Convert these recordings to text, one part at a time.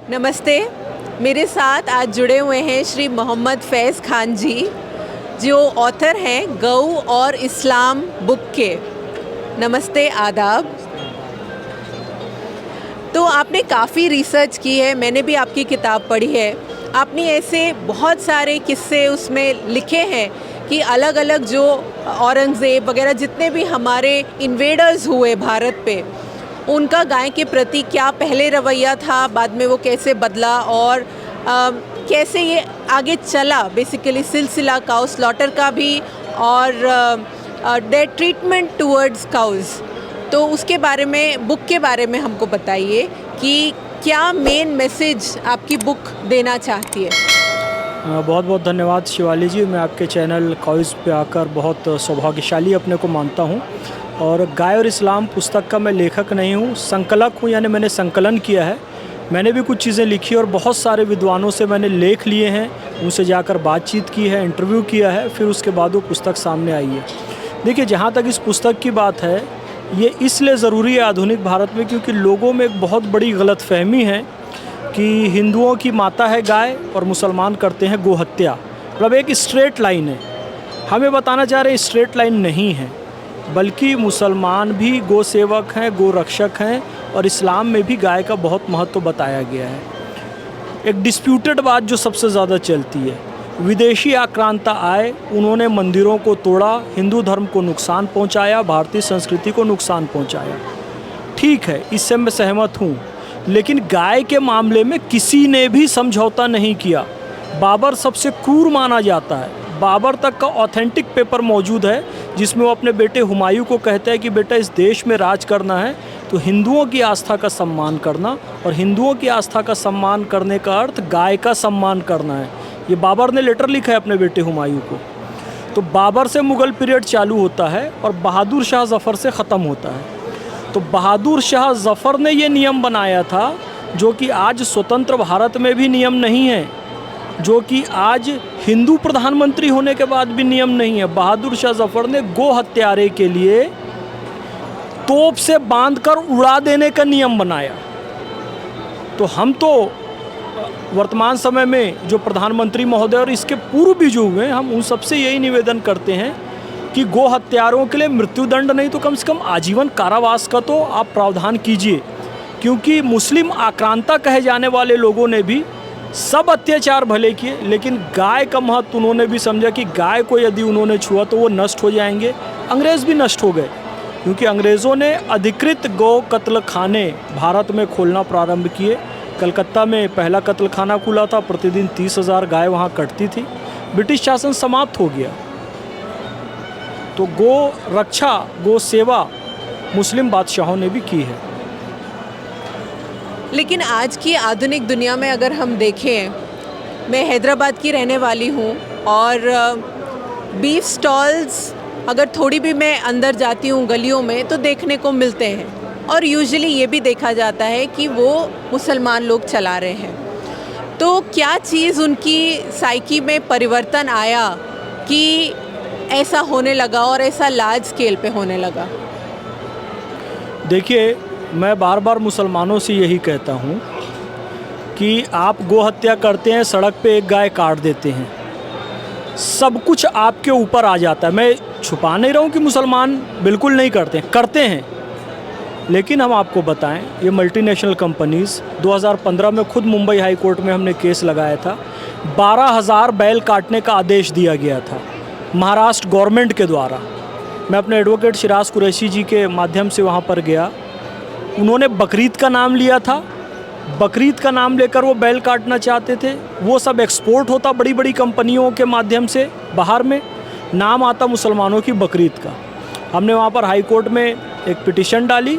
नमस्ते। मेरे साथ आज जुड़े हुए हैं श्री मोहम्मद फैज़ खान जी, जो ऑथर हैं गऊ और इस्लाम बुक के। नमस्ते, आदाब। तो आपने काफ़ी रिसर्च की है, मैंने भी आपकी किताब पढ़ी है। आपने ऐसे बहुत सारे किस्से उसमें लिखे हैं कि अलग अलग जो औरंगज़ेब वगैरह जितने भी हमारे इन्वेडर्स हुए भारत पे, उनका गाय के प्रति क्या पहले रवैया था, बाद में वो कैसे बदला और कैसे ये आगे चला, बेसिकली सिलसिला काउ स्लॉटर का भी और देयर ट्रीटमेंट टुवर्ड्स काउज़। तो उसके बारे में, बुक के बारे में हमको बताइए कि क्या मेन मैसेज आपकी बुक देना चाहती है। बहुत बहुत धन्यवाद शिवाली जी। मैं आपके चैनल काउज़ पे आकर बहुत सौभाग्यशाली अपने को मानता हूँ। और गाय और इस्लाम पुस्तक का मैं लेखक नहीं हूँ, संकलक हूँ, यानी मैंने संकलन किया है। मैंने भी कुछ चीज़ें लिखी और बहुत सारे विद्वानों से मैंने लेख लिए हैं, उनसे जाकर बातचीत की है, इंटरव्यू किया है, फिर उसके बाद वो पुस्तक सामने आई है। देखिए, जहाँ तक इस पुस्तक की बात है, ये इसलिए ज़रूरी है आधुनिक भारत में क्योंकि लोगों में एक बहुत बड़ी गलतफहमी है कि हिंदुओं की माता है गाय और मुसलमान करते हैं गोहत्या। मतलब एक स्ट्रेट लाइन है। हमें बताना चाह रहे हैं स्ट्रेट लाइन नहीं है, बल्कि मुसलमान भी गो सेवक हैं, गो रक्षक हैं और इस्लाम में भी गाय का बहुत महत्व बताया गया है। एक डिस्प्यूटेड बात जो सबसे ज़्यादा चलती है, विदेशी आक्रांता आए, उन्होंने मंदिरों को तोड़ा, हिंदू धर्म को नुकसान पहुंचाया, भारतीय संस्कृति को नुकसान पहुंचाया। ठीक है, इससे मैं सहमत हूँ, लेकिन गाय के मामले में किसी ने भी समझौता नहीं किया। बाबर सबसे क्रूर माना जाता है। बाबर तक का ऑथेंटिक पेपर मौजूद है जिसमें वो अपने बेटे हुमायूं को कहता है कि बेटा, इस देश में राज करना है तो हिंदुओं की आस्था का सम्मान करना, और हिंदुओं की आस्था का सम्मान करने का अर्थ गाय का सम्मान करना है। ये बाबर ने लेटर लिखा है अपने बेटे हुमायूं को। तो बाबर से मुग़ल पीरियड चालू होता है और बहादुर शाह ज़फ़र से ख़त्म होता है। तो बहादुर शाह ज़फ़र ने ये नियम बनाया था जो कि आज स्वतंत्र भारत में भी नियम नहीं है, जो कि आज हिंदू प्रधानमंत्री होने के बाद भी नियम नहीं है। बहादुर शाह ज़फ़र ने गो हत्यारे के लिए तोप से बांधकर उड़ा देने का नियम बनाया। तो हम तो वर्तमान समय में जो प्रधानमंत्री महोदय और इसके पूर्व भी जो हुए, हम उन सबसे यही निवेदन करते हैं कि गो हत्यारों के लिए मृत्युदंड नहीं तो कम से कम आजीवन कारावास का तो आप प्रावधान कीजिए, क्योंकि मुस्लिम आक्रांता कहे जाने वाले लोगों ने भी सब अत्याचार भले किए, लेकिन गाय का महत्व उन्होंने भी समझा कि गाय को यदि उन्होंने छुआ तो वो नष्ट हो जाएंगे। अंग्रेज़ भी नष्ट हो गए क्योंकि अंग्रेज़ों ने अधिकृत गौ कत्ल खाने भारत में खोलना प्रारंभ किए। कलकत्ता में पहला कत्ल खाना खुला था, प्रतिदिन 30,000 गाय वहाँ कटती थी। ब्रिटिश शासन समाप्त हो गया। तो गो रक्षा, गो सेवा मुस्लिम बादशाहों ने भी की है। लेकिन आज की आधुनिक दुनिया में अगर हम देखें, मैं हैदराबाद की रहने वाली हूँ और बीफ स्टॉल्स अगर थोड़ी भी मैं अंदर जाती हूँ गलियों में तो देखने को मिलते हैं, और यूजुअली ये भी देखा जाता है कि वो मुसलमान लोग चला रहे हैं। तो क्या चीज़ उनकी साइकी में परिवर्तन आया कि ऐसा होने लगा और ऐसा लार्ज स्केल पे होने लगा? देखिए, मैं बार बार मुसलमानों से यही कहता हूँ कि आप गो हत्या करते हैं, सड़क पे एक गाय काट देते हैं, सब कुछ आपके ऊपर आ जाता है। मैं छुपा नहीं रहा हूँ कि मुसलमान बिल्कुल नहीं करते हैं, लेकिन हम आपको बताएं, ये मल्टीनेशनल कंपनीज़ 2015 में खुद मुंबई हाई कोर्ट में हमने केस लगाया था। 12,000 बैल काटने का आदेश दिया गया था महाराष्ट्र गवर्नमेंट के द्वारा। मैं अपने एडवोकेट शिराज कुरैशी जी के माध्यम से वहाँ पर गया। उन्होंने बकरीद का नाम लिया था, बकरीद का नाम लेकर वो बैल काटना चाहते थे। वो सब एक्सपोर्ट होता बड़ी बड़ी कंपनियों के माध्यम से बाहर में, नाम आता मुसलमानों की बकरीद का। हमने वहाँ पर हाई कोर्ट में एक पिटीशन डाली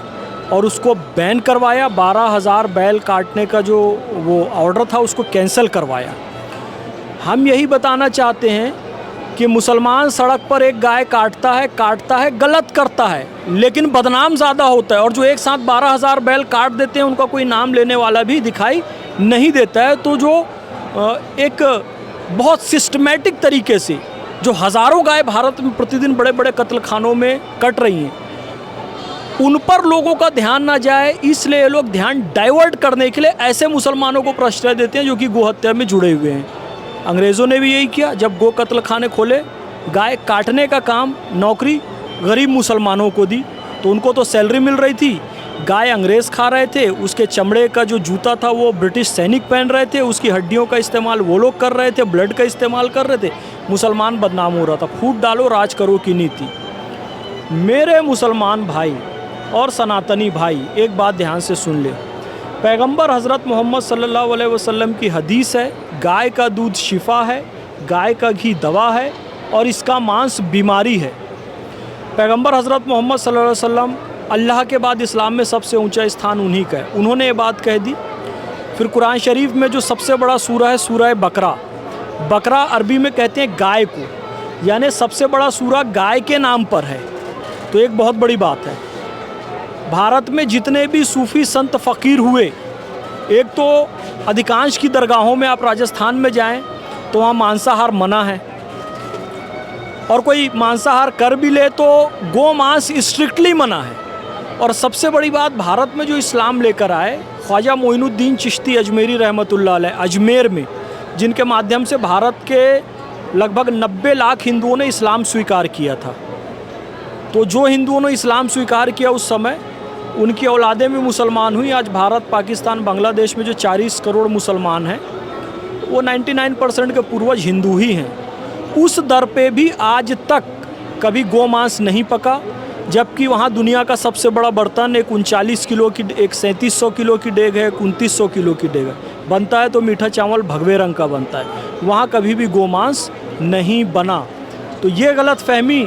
और उसको बैन करवाया। 12,000 बैल काटने का जो वो ऑर्डर था उसको कैंसिल करवाया। हम यही बताना चाहते हैं कि मुसलमान सड़क पर एक गाय काटता है, गलत करता है, लेकिन बदनाम ज़्यादा होता है। और जो एक साथ 12,000 बैल काट देते हैं उनका कोई नाम लेने वाला भी दिखाई नहीं देता है। तो जो एक बहुत सिस्टमेटिक तरीके से जो हज़ारों गाय भारत में प्रतिदिन बड़े बड़े कत्ल खानों में कट रही हैं, उन पर लोगों का ध्यान ना जाए, इसलिए ये लोग ध्यान डाइवर्ट करने के लिए ऐसे मुसलमानों को प्रश्रय देते हैं जो कि गो हत्या में जुड़े हुए हैं। अंग्रेज़ों ने भी यही किया, जब गो कत्ल खाने खोले, गाय काटने का काम नौकरी गरीब मुसलमानों को दी, तो उनको तो सैलरी मिल रही थी, गाय अंग्रेज़ खा रहे थे, उसके चमड़े का जो जूता था वो ब्रिटिश सैनिक पहन रहे थे, उसकी हड्डियों का इस्तेमाल वो लोग कर रहे थे, ब्लड का इस्तेमाल कर रहे थे, मुसलमान बदनाम हो रहा था। फूट डालो राज करो की नीति। मेरे मुसलमान भाई और सनातनी भाई, एक बात ध्यान से सुन ले। पैगंबर हज़रत मोहम्मद सल्लल्लाहु अलैहि वसल्लम की हदीस है, गाय का दूध शिफा है, गाय का घी दवा है और इसका मांस बीमारी है। पैगंबर हज़रत मोहम्मद सल्लल्लाहु अलैहि वसल्लम, अल्लाह के बाद इस्लाम में सबसे ऊंचा स्थान उन्हीं का है, उन्होंने ये बात कह दी। फिर कुरान शरीफ में जो सबसे बड़ा सूरा है सूरा बकरा, बकरा अरबी में कहते हैं गाय को, यानी सबसे बड़ा सूरा गाय के नाम पर है, तो एक बहुत बड़ी बात है। भारत में जितने भी सूफ़ी संत फ़कीर हुए, एक तो अधिकांश की दरगाहों में आप राजस्थान में जाएं तो वहाँ मांसाहार मना है, और कोई मांसाहार कर भी ले तो गो मांस स्ट्रिक्टली मना है। और सबसे बड़ी बात, भारत में जो इस्लाम लेकर आए ख्वाजा मोइनुद्दीन चिश्ती अजमेरी रहमतुल्लाह अलैह अजमेर में, जिनके माध्यम से भारत के लगभग 90 लाख हिंदुओं ने इस्लाम स्वीकार किया था। तो जो हिंदुओं ने इस्लाम स्वीकार किया उस समय, उनकी औलादें भी मुसलमान हुई। आज भारत, पाकिस्तान, बांग्लादेश में जो 40 करोड़ मुसलमान हैं, वो 99% के पूर्वज हिंदू ही हैं। उस दर पे भी आज तक कभी गोमांस नहीं पका, जबकि वहाँ दुनिया का सबसे बड़ा बर्तन एक 39 किलो की, एक 3700 किलो की डेग है, एक 2900 किलो की डेग है, बनता है तो मीठा चावल भगवे रंग का बनता है। वहाँ कभी भी गोमांस नहीं बना। तो ये गलतफहमी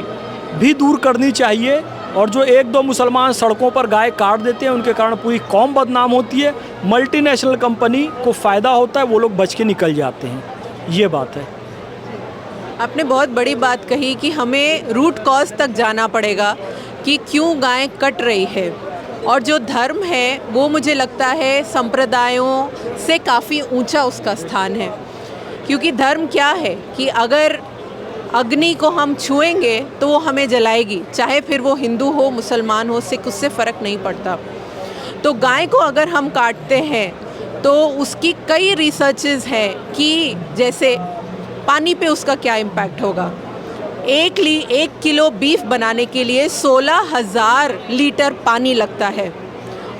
भी दूर करनी चाहिए। और जो एक दो मुसलमान सड़कों पर गाय काट देते हैं, उनके कारण पूरी कौम बदनाम होती है, मल्टीनेशनल कंपनी को फ़ायदा होता है, वो लोग बच के निकल जाते हैं। ये बात है। आपने बहुत बड़ी बात कही कि हमें रूट कॉज तक जाना पड़ेगा कि क्यों गाय कट रही है। और जो धर्म है वो मुझे लगता है संप्रदायों से काफ़ी ऊंचा उसका स्थान है, क्योंकि धर्म क्या है कि अगर अग्नि को हम छुएंगे तो वो हमें जलाएगी, चाहे फिर वो हिंदू हो मुसलमान हो, सिख, उससे फ़र्क नहीं पड़ता। तो गाय को अगर हम काटते हैं तो उसकी कई रिसर्चेस हैं कि जैसे पानी पे उसका क्या इम्पैक्ट होगा। 1 किलो बीफ बनाने के लिए 16,000 लीटर पानी लगता है,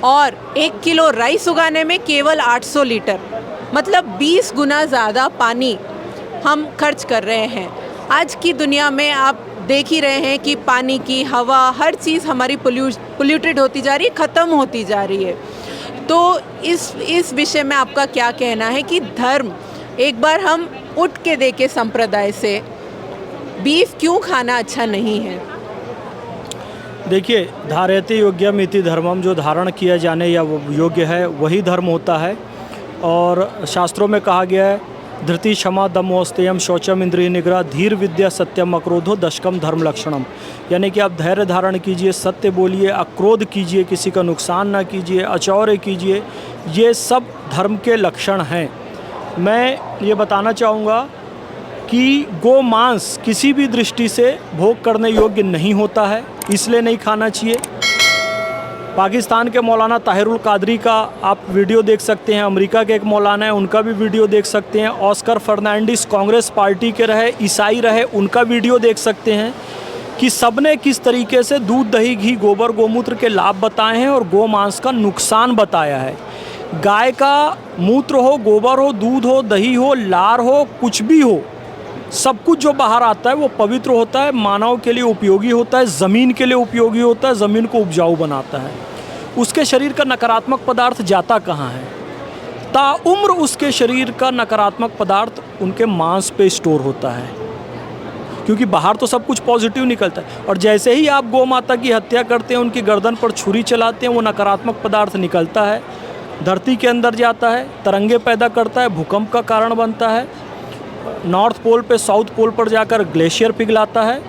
और 1 किलो राइस उगाने में केवल 800 लीटर, मतलब 20 गुना ज़्यादा पानी हम खर्च कर रहे हैं। आज की दुनिया में आप देख ही रहे हैं कि पानी की, हवा, हर चीज़ हमारी पोल्यूटेड होती जा रही है, ख़त्म होती जा रही है। तो इस विषय में आपका क्या कहना है कि धर्म, एक बार हम उठ के देखें संप्रदाय से, बीफ क्यों खाना अच्छा नहीं है? देखिए, धारयते योग्यम इति धर्मम, जो धारण किया जाने या वो योग्य है वही धर्म होता है। और शास्त्रों में कहा गया है, धृति क्षमा दमोस्तेयम शौचम इंद्रिय निग्रह धीर विद्या सत्यम अक्रोधो दशकम धर्म लक्षणम, यानी कि आप धैर्य धारण कीजिए, सत्य बोलिए, अक्रोध कीजिए, किसी का नुकसान ना कीजिए, अचौर्य कीजिए, ये सब धर्म के लक्षण हैं। मैं ये बताना चाहूँगा कि गो मांस किसी भी दृष्टि से भोग करने योग्य नहीं होता है, इसलिए नहीं खाना चाहिए। पाकिस्तान के मौलाना ताहिरुल कादरी का आप वीडियो देख सकते हैं, अमेरिका के एक मौलाना है उनका भी वीडियो देख सकते हैं, ऑस्कर फर्नांडिस कांग्रेस पार्टी के रहे, ईसाई रहे, उनका वीडियो देख सकते हैं कि सबने किस तरीके से दूध, दही, घी, गोबर, गोमूत्र के लाभ बताए हैं और गो मांस का नुकसान बताया है। गाय का मूत्र हो, गोबर हो, दूध हो, दही हो, लार हो, कुछ भी हो, सब कुछ जो बाहर आता है वो पवित्र होता है, मानव के लिए उपयोगी होता है, ज़मीन के लिए उपयोगी होता है, ज़मीन को उपजाऊ बनाता है। उसके शरीर का नकारात्मक पदार्थ जाता कहाँ है? ताउम्र उसके शरीर का नकारात्मक पदार्थ उनके मांस पे स्टोर होता है, क्योंकि बाहर तो सब कुछ पॉजिटिव निकलता है। और जैसे ही आप गौ माता की हत्या करते हैं, उनकी गर्दन पर छुरी चलाते हैं, वो नकारात्मक पदार्थ निकलता है, धरती के अंदर जाता है, तरंगे पैदा करता है, भूकंप का कारण बनता है, नॉर्थ पोल पे साउथ पोल पर जाकर ग्लेशियर पिघलाता है।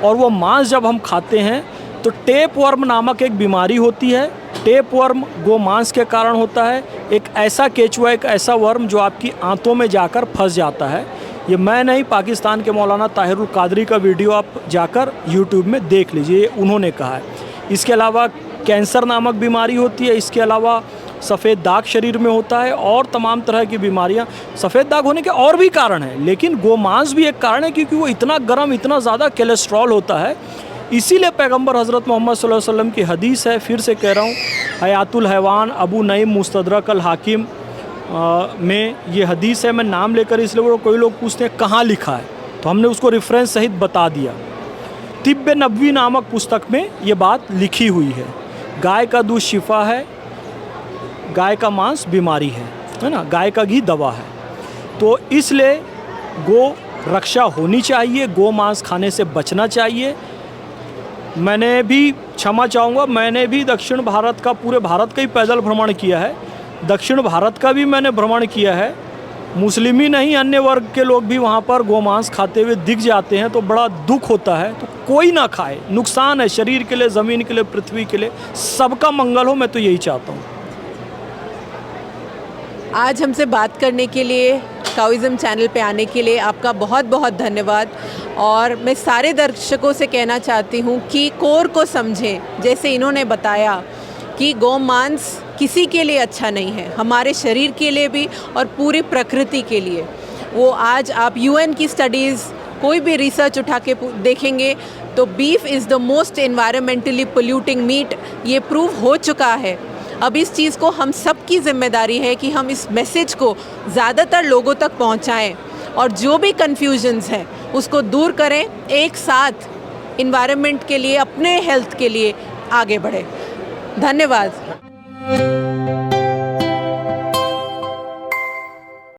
और वो मांस जब हम खाते हैं तो टेप वर्म नामक एक बीमारी होती है। टेप वर्म गो मांस के कारण होता है, एक ऐसा केचुआ, एक ऐसा वर्म जो आपकी आंतों में जाकर फंस जाता है। ये मैं नहीं, पाकिस्तान के मौलाना ताहिरुल कादरी का वीडियो आप जाकर यूट्यूब में देख लीजिए, उन्होंने कहा है। इसके अलावा कैंसर नामक बीमारी होती है, इसके अलावा सफ़ेद दाग शरीर में होता है और तमाम तरह की बीमारियां। सफ़ेद दाग होने के और भी कारण हैं, लेकिन गोमांस भी एक कारण है, क्योंकि वो इतना गर्म, इतना ज़्यादा कोलेस्ट्रॉल होता है। इसीलिए पैगंबर हज़रत मोहम्मद सल्लल्लाहु अलैहि वसल्लम की हदीस है, फिर से कह रहा हूँ, हयातुल हैवान अबू नईम मुस्तदरक अल हाकिम में ये हदीस है। मैं नाम लेकर इसलिए, कोई लोग पूछते हैं कहाँ लिखा है, तो हमने उसको रेफरेंस सहित बता दिया। तिब्ब नबवी नामक पुस्तक में ये बात लिखी हुई है। गाय का दूध शिफा है, गाय का मांस बीमारी है ना, गाय का घी दवा है। तो इसलिए गो रक्षा होनी चाहिए, गो मांस खाने से बचना चाहिए। मैंने भी क्षमा चाहूँगा, मैंने भी दक्षिण भारत का, पूरे भारत का ही पैदल भ्रमण किया है। दक्षिण भारत का भी मैंने भ्रमण किया है। मुस्लिम ही नहीं, अन्य वर्ग के लोग भी वहाँ पर गोमांस खाते हुए दिख जाते हैं, तो बड़ा दुख होता है। तो कोई ना खाए, नुकसान है शरीर के लिए, ज़मीन के लिए, पृथ्वी के लिए, सबका मंगल हो, मैं तो यही चाहता हूँ। आज हमसे बात करने के लिए, काउइज़्म चैनल पे आने के लिए आपका बहुत बहुत धन्यवाद। और मैं सारे दर्शकों से कहना चाहती हूँ कि कोर को समझें, जैसे इन्होंने बताया कि गोमांस किसी के लिए अच्छा नहीं है, हमारे शरीर के लिए भी और पूरी प्रकृति के लिए। वो आज आप यूएन की स्टडीज़, कोई भी रिसर्च उठा के देखेंगे तो beef is the most environmentally polluting meat, ये प्रूव हो चुका है। अब इस चीज़ को हम सब की जिम्मेदारी है कि हम इस मैसेज को ज़्यादातर लोगों तक पहुंचाएं और जो भी कन्फ्यूजन्स हैं उसको दूर करें, एक साथ इन्वायरमेंट के लिए, अपने हेल्थ के लिए आगे बढ़ें। धन्यवाद।